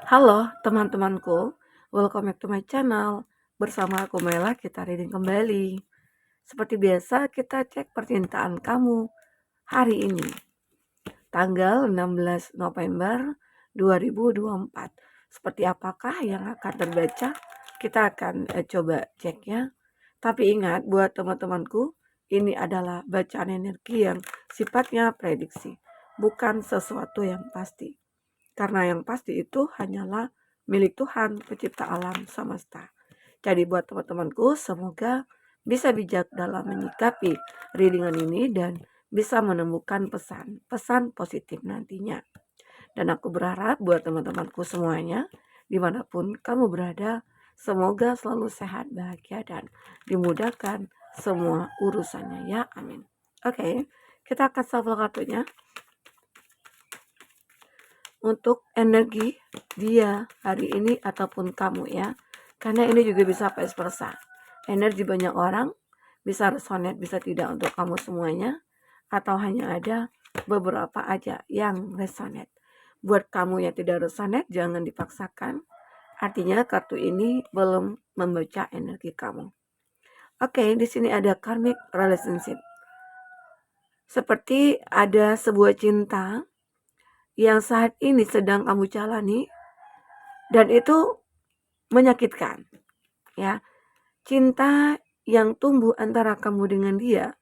Halo teman-temanku, welcome back to my channel. Bersama aku Mela, kita reading kembali. Seperti biasa, kita cek percintaan kamu hari ini, tanggal 16 November 2024. Seperti apakah yang akan terbaca? Kita akan coba ceknya. Tapi ingat buat teman-temanku, ini adalah bacaan energi yang sifatnya prediksi, bukan sesuatu yang pasti. Karena yang pasti itu hanyalah milik Tuhan, pencipta alam semesta. Jadi buat teman-temanku, semoga bisa bijak dalam menyikapi readingan ini dan bisa menemukan pesan positif nantinya. Dan aku berharap buat teman-temanku semuanya, dimanapun kamu berada, semoga selalu sehat, bahagia, dan dimudahkan semua urusannya ya, amin. Oke, kita akan shuffle kartunya untuk energi dia hari ini ataupun kamu ya, karena ini juga bisa vice versa. Energi banyak orang bisa resonate, bisa tidak untuk kamu semuanya, atau hanya ada beberapa aja yang resonate. Buat kamu yang tidak resonate, jangan dipaksakan, artinya kartu ini belum membaca energi kamu. Oke, di sini ada karmic relationship, seperti ada sebuah cinta yang saat ini sedang kamu jalani dan itu menyakitkan ya. Cinta yang tumbuh antara kamu dengan dia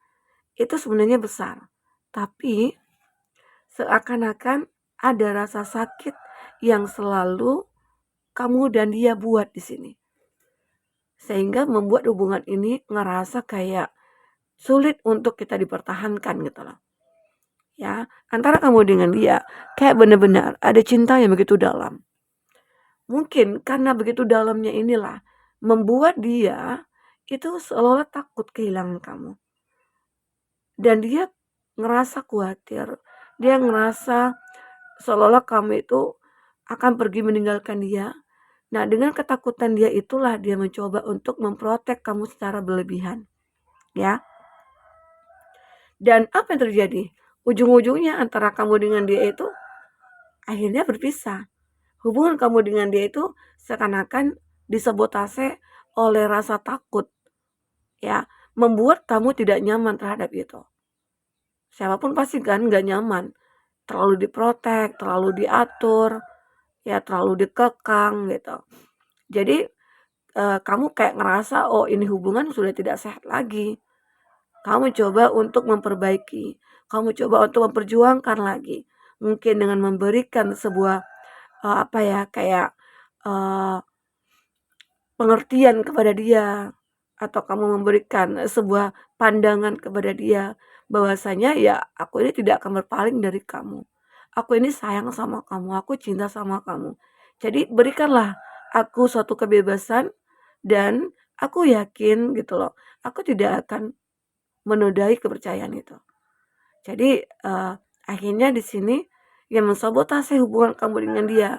itu sebenarnya besar, tapi seakan-akan ada rasa sakit yang selalu kamu dan dia buat di sini, sehingga membuat hubungan ini ngerasa kayak sulit untuk kita dipertahankan gitu loh ya. Antara kamu dengan dia kayak benar-benar ada cinta yang begitu dalam. Mungkin karena begitu dalamnya inilah membuat dia itu seolah-olah takut kehilangan kamu. Dan dia ngerasa khawatir, dia ngerasa seolah-olah kamu itu akan pergi meninggalkan dia. Nah, dengan ketakutan dia itulah dia mencoba untuk memprotek kamu secara berlebihan. Ya. Dan apa yang terjadi? Ujung-ujungnya antara kamu dengan dia itu akhirnya berpisah. Hubungan kamu dengan dia itu seakan-akan disabotase oleh rasa takut, ya, membuat kamu tidak nyaman terhadap itu. Siapapun pasti kan nggak nyaman, terlalu diprotek, terlalu diatur, ya terlalu dikekang gitu. Jadi kamu kayak ngerasa, oh ini hubungan sudah tidak sehat lagi. Kamu coba untuk memperbaiki, kamu coba untuk memperjuangkan lagi. Mungkin dengan memberikan sebuah apa ya, kayak pengertian kepada dia, atau kamu memberikan sebuah pandangan kepada dia bahwasanya ya aku ini tidak akan berpaling dari kamu. Aku ini sayang sama kamu, aku cinta sama kamu. Jadi berikanlah aku suatu kebebasan dan aku yakin gitu loh, aku tidak akan menodai kepercayaan itu. Jadi akhirnya di sini yang mensabotase hubungan kamu dengan dia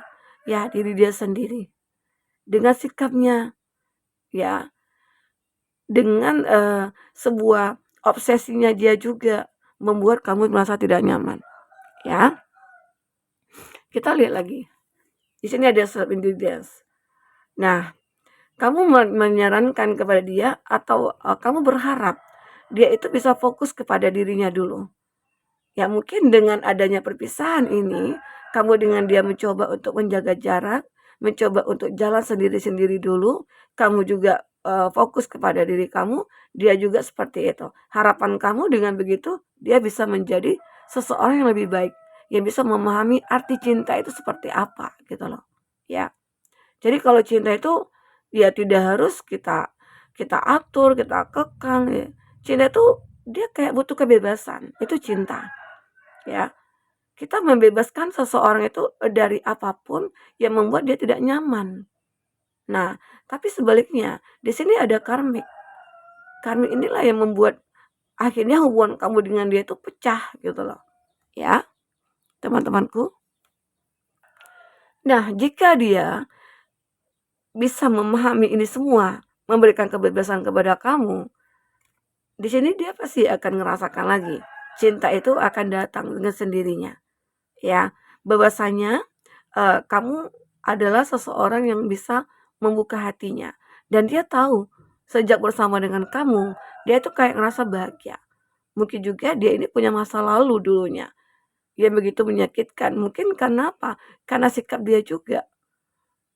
ya diri dia sendiri. Dengan sikapnya ya, dengan sebuah obsesinya dia juga membuat kamu merasa tidak nyaman ya. Kita lihat lagi. Di sini ada self indulgence. Nah, kamu menyarankan kepada dia atau kamu berharap dia itu bisa fokus kepada dirinya dulu. Ya mungkin dengan adanya perpisahan ini, kamu dengan dia mencoba untuk menjaga jarak, mencoba untuk jalan sendiri-sendiri dulu, kamu juga fokus kepada diri kamu, dia juga seperti itu. Harapan kamu dengan begitu, dia bisa menjadi seseorang yang lebih baik, yang bisa memahami arti cinta itu seperti apa gitu loh. Ya. Jadi kalau cinta itu ya tidak harus kita kita atur, kita kekang ya. Cinta itu dia kayak butuh kebebasan, itu cinta. Ya, kita membebaskan seseorang itu dari apapun yang membuat dia tidak nyaman. Nah, tapi sebaliknya, di sini ada karmik. Karmik inilah yang membuat akhirnya hubungan kamu dengan dia itu pecah gitu loh. Ya, teman-temanku. Nah, jika dia bisa memahami ini semua, memberikan kebebasan kepada kamu, di sini dia pasti akan ngerasakan lagi. Cinta itu akan datang dengan sendirinya. Ya, bahwasanya kamu adalah seseorang yang bisa membuka hatinya. Dan dia tahu sejak bersama dengan kamu, dia tuh kayak ngerasa bahagia. Mungkin juga dia ini punya masa lalu dulunya yang begitu menyakitkan. Mungkin karena apa? Karena sikap dia juga,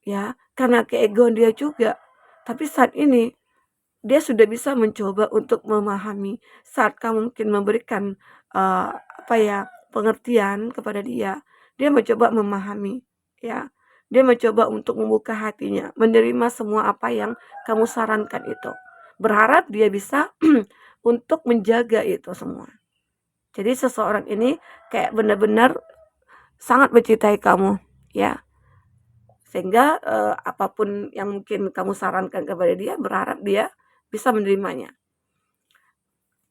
ya, karena keegoan dia juga. Tapi saat ini dia sudah bisa mencoba untuk memahami saat kamu mungkin memberikan, apa ya, pengertian kepada dia, dia mencoba memahami, ya. Dia mencoba untuk membuka hatinya, menerima semua apa yang kamu sarankan itu. Berharap dia bisa untuk menjaga itu semua. Jadi seseorang ini kayak benar-benar sangat mencintai kamu, ya. Sehingga, apa yang mungkin kamu sarankan kepada dia, berharap dia bisa menerimanya.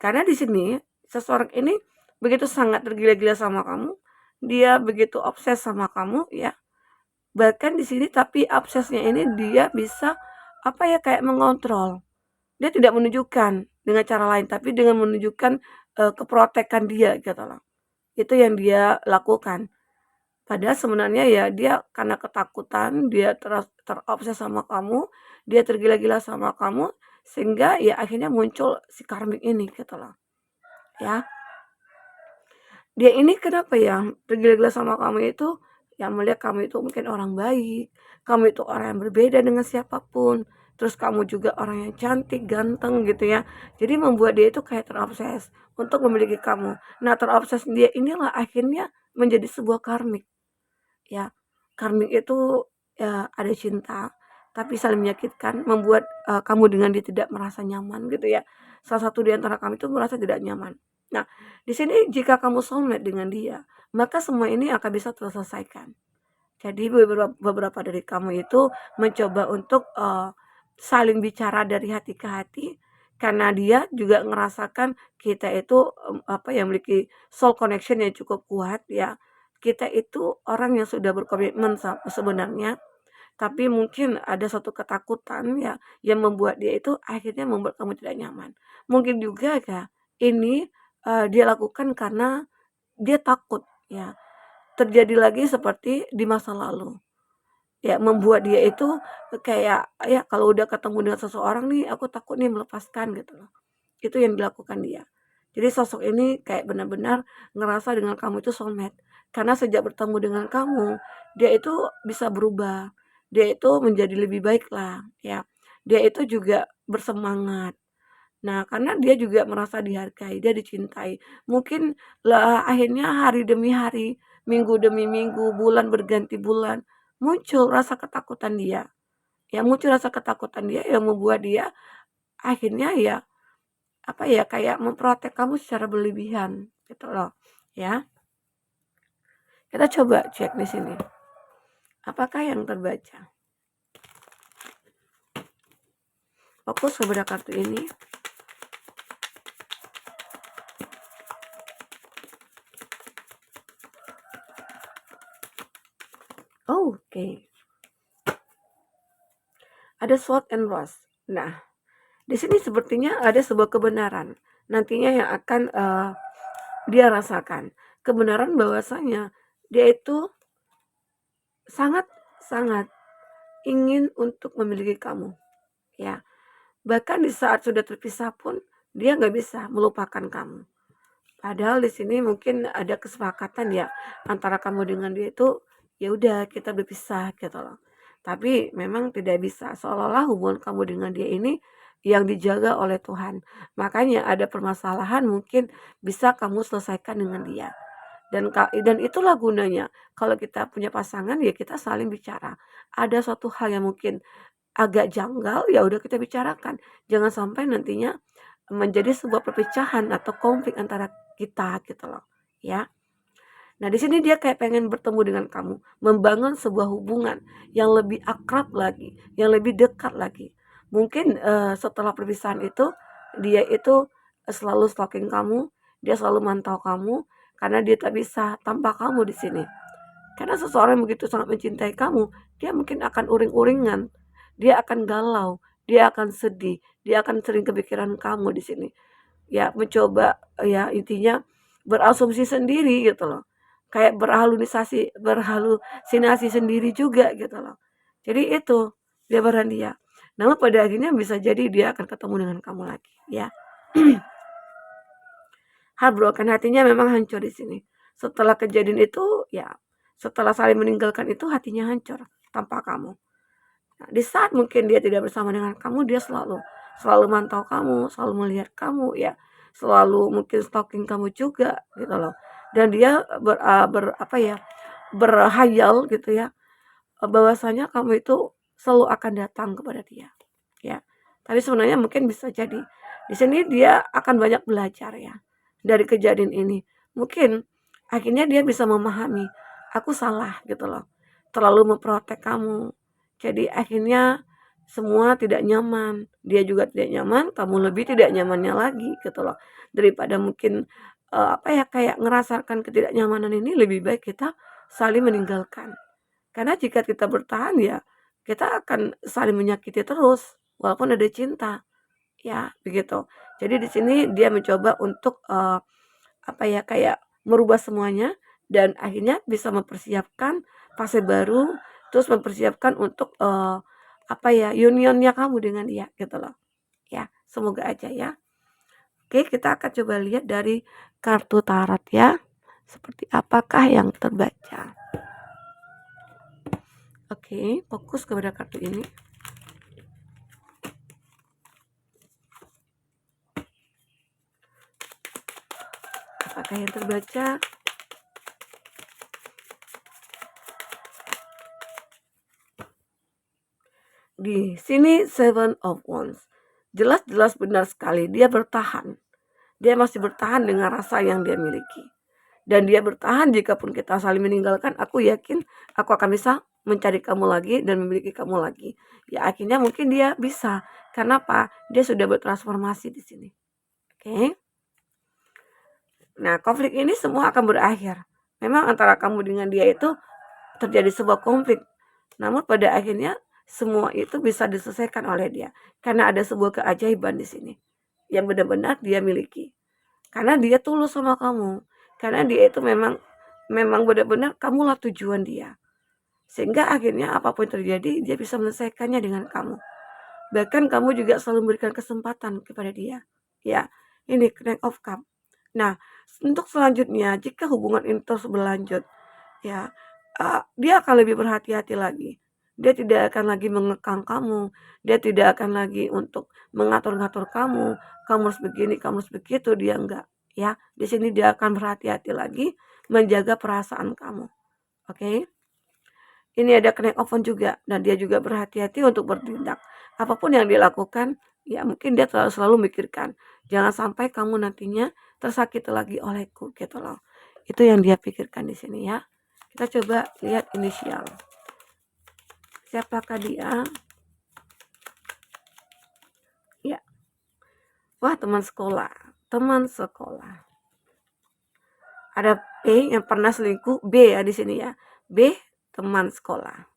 Karena di sini seseorang ini begitu sangat tergila-gila sama kamu, dia begitu obses sama kamu, ya. Bahkan di sini tapi obsesnya ini dia bisa apa ya kayak mengontrol. Dia tidak menunjukkan dengan cara lain, tapi dengan menunjukkan keprotekan dia gitu loh. Itu yang dia lakukan. Padahal sebenarnya ya dia karena ketakutan, dia terobses sama kamu, dia tergila-gila sama kamu, sehingga ya akhirnya muncul si karmik ini gitu loh. Ya, dia ini kenapa ya tergila-gila sama kamu itu, yang melihat kamu itu mungkin orang baik, kamu itu orang yang berbeda dengan siapapun, terus kamu juga orang yang cantik, ganteng gitu ya. Jadi membuat dia itu kayak terobses untuk memiliki kamu. Nah, terobses dia inilah akhirnya menjadi sebuah karmik. Ya, karmik itu, ya ada cinta, tapi saling menyakitkan, membuat, kamu dengan dia tidak merasa nyaman gitu ya. Salah satu di antara kami itu merasa tidak nyaman. Nah, di sini jika kamu soulmate dengan dia, maka semua ini akan bisa terselesaikan. Jadi beberapa dari kamu itu mencoba untuk, saling bicara dari hati ke hati, karena dia juga ngerasakan kita itu, apa ya, memiliki soul connection yang cukup kuat ya. Kita itu orang yang sudah berkomitmen sebenarnya, tapi mungkin ada suatu ketakutan ya, yang membuat dia itu akhirnya membuat kamu tidak nyaman. Mungkin juga ya, ini, dia lakukan karena dia takut ya, terjadi lagi seperti di masa lalu. Ya, membuat dia itu kayak, ya kalau udah ketemu dengan seseorang nih, aku takut nih melepaskan gitu loh. Itu yang dilakukan dia. Jadi sosok ini kayak benar-benar ngerasa dengan kamu itu soulmate. Karena sejak bertemu dengan kamu, dia itu bisa berubah. Dia itu menjadi lebih baik lah, ya. Dia itu juga bersemangat. Nah, karena dia juga merasa dihargai, dia dicintai. Mungkin lah akhirnya hari demi hari, minggu demi minggu, bulan berganti bulan, muncul rasa ketakutan dia. Ya muncul rasa ketakutan dia yang membuat dia akhirnya ya apa ya kayak memprotek kamu secara berlebihan gitu loh. Ya. Kita coba cek di sini. Apakah yang terbaca? Fokus kepada kartu ini. Oh, oke. Ada SWOT and ROS. Nah, di sini sepertinya ada sebuah kebenaran nantinya yang akan dia rasakan. Kebenaran bahwasanya dia itu sangat-sangat ingin untuk memiliki kamu, ya. Bahkan di saat sudah terpisah pun dia nggak bisa melupakan kamu. Padahal di sini mungkin ada kesepakatan ya antara kamu dengan dia itu ya udah kita berpisah gitu loh. Tapi memang tidak bisa seolah-olah hubungan kamu dengan dia ini yang dijaga oleh Tuhan. Makanya ada permasalahan mungkin bisa kamu selesaikan dengan dia. Dan itulah gunanya kalau kita punya pasangan ya kita saling bicara. Ada suatu hal yang mungkin agak janggal ya udah kita bicarakan. Jangan sampai nantinya menjadi sebuah perpecahan atau konflik antara kita gitu loh, ya. Nah, di sini dia kayak pengen bertemu dengan kamu, membangun sebuah hubungan yang lebih akrab lagi, yang lebih dekat lagi. Mungkin setelah perpisahan itu dia itu selalu stalking kamu, dia selalu mantau kamu karena dia tak bisa tanpa kamu di sini. Karena seseorang yang begitu sangat mencintai kamu, dia mungkin akan uring-uringan, dia akan galau, dia akan sedih, dia akan sering kepikiran kamu di sini. Ya mencoba ya intinya berasumsi sendiri gitu loh. kayak berhalusinasi sendiri juga gitu loh. Jadi itu gambaran dia. Namun pada akhirnya bisa jadi dia akan ketemu dengan kamu lagi ya. Heartbroken, hatinya memang hancur di sini. Setelah kejadian itu ya, setelah saling meninggalkan itu hatinya hancur tanpa kamu. Nah, di saat mungkin dia tidak bersama dengan kamu, dia selalu selalu mantau kamu, selalu melihat kamu ya, selalu mungkin stalking kamu juga gitu loh. Dan dia berhayal gitu ya, bahwasanya kamu itu selalu akan datang kepada dia ya. Tapi sebenarnya mungkin bisa jadi di sini dia akan banyak belajar ya dari kejadian ini. Mungkin akhirnya dia bisa memahami aku salah gitu loh. Terlalu memprotek kamu. Jadi akhirnya semua tidak nyaman. Dia juga tidak nyaman, kamu lebih tidak nyamannya lagi gitu loh. Daripada mungkin kayak ngerasakan ketidaknyamanan ini, lebih baik kita saling meninggalkan. Karena jika kita bertahan ya kita akan saling menyakiti terus walaupun ada cinta. Ya, begitu. Jadi di sini dia mencoba untuk kayak merubah semuanya dan akhirnya bisa mempersiapkan fase baru, terus mempersiapkan untuk unionnya kamu dengan dia gitu loh. Ya, semoga aja ya. Oke, kita akan coba lihat dari kartu tarot ya. Seperti apakah yang terbaca? Oke, fokus kepada kartu ini. Apakah yang terbaca? Di sini Seven of Wands. Jelas-jelas benar sekali dia bertahan. Dia masih bertahan dengan rasa yang dia miliki. Dan dia bertahan jikapun kita saling meninggalkan, aku yakin aku akan bisa mencari kamu lagi dan memiliki kamu lagi. Ya akhirnya mungkin dia bisa. Kenapa? Dia sudah bertransformasi di sini. Oke. Nah, konflik ini semua akan berakhir. Memang antara kamu dengan dia itu terjadi sebuah konflik. Namun pada akhirnya semua itu bisa diselesaikan oleh dia. Karena ada sebuah keajaiban di sini yang benar-benar dia miliki. Karena dia tulus sama kamu. Karena dia itu memang benar-benar kamulah tujuan dia. Sehingga akhirnya apapun terjadi dia bisa menyelesaikannya dengan kamu. Bahkan kamu juga selalu memberikan kesempatan kepada dia. Ya, ini Knight of Cup. Nah, untuk selanjutnya jika hubungan ini terus berlanjut, ya, dia akan lebih berhati-hati lagi. Dia tidak akan lagi mengekang kamu, dia tidak akan lagi untuk mengatur-ngatur kamu harus begini, kamu harus begitu, dia enggak, ya. Di sini dia akan berhati-hati lagi menjaga perasaan kamu. Oke. Ini ada Knight of Wands juga dan dia juga berhati-hati untuk bertindak. Apapun yang dilakukan, ya mungkin dia selalu mikirkan, jangan sampai kamu nantinya tersakiti lagi olehku gitu loh. Itu yang dia pikirkan di sini ya. Kita coba lihat inisial. Siapakah dia? Ya. Wah, teman sekolah. Teman sekolah. Ada B yang pernah selingkuh, B ya di sini ya. B, teman sekolah.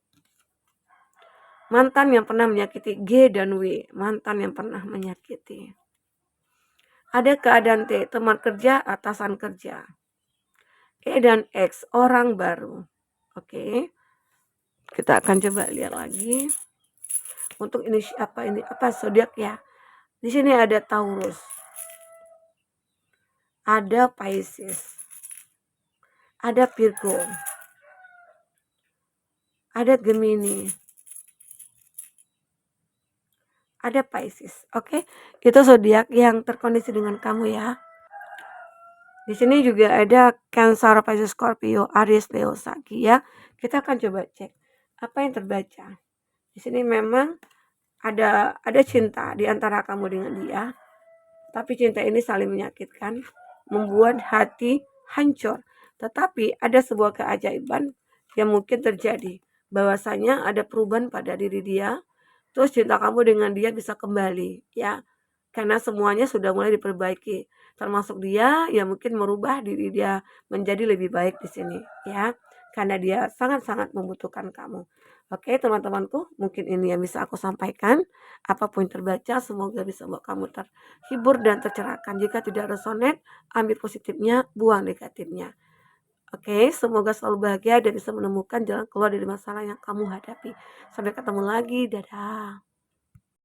Mantan yang pernah menyakiti, G dan W. Mantan yang pernah menyakiti. Ada keadaan T, teman kerja, atasan kerja. E dan X, orang baru. Oke. Kita akan coba lihat lagi. Untuk ini apa zodiak ya? Di sini ada Taurus. Ada Pisces. Ada Virgo. Ada Gemini. Ada Pisces. Oke. Itu zodiak yang terkondisi dengan kamu ya. Di sini juga ada Cancer, Pisces, Scorpio, Aries, Leo, Sagi ya. Kita akan coba cek apa yang terbaca. Di sini memang ada cinta di antara kamu dengan dia. Tapi cinta ini saling menyakitkan, membuat hati hancur. Tetapi ada sebuah keajaiban yang mungkin terjadi. Bahwasanya ada perubahan pada diri dia. Terus cinta kamu dengan dia bisa kembali ya. Karena semuanya sudah mulai diperbaiki. Termasuk dia yang mungkin merubah diri dia menjadi lebih baik di sini ya. Karena dia sangat-sangat membutuhkan kamu. Oke teman-temanku, mungkin ini yang bisa aku sampaikan. Apapun yang terbaca, semoga bisa membuat kamu terhibur dan tercerahkan. Jika tidak resonate, ambil positifnya, buang negatifnya. Oke, semoga selalu bahagia dan bisa menemukan jalan keluar dari masalah yang kamu hadapi. Sampai ketemu lagi, dadah.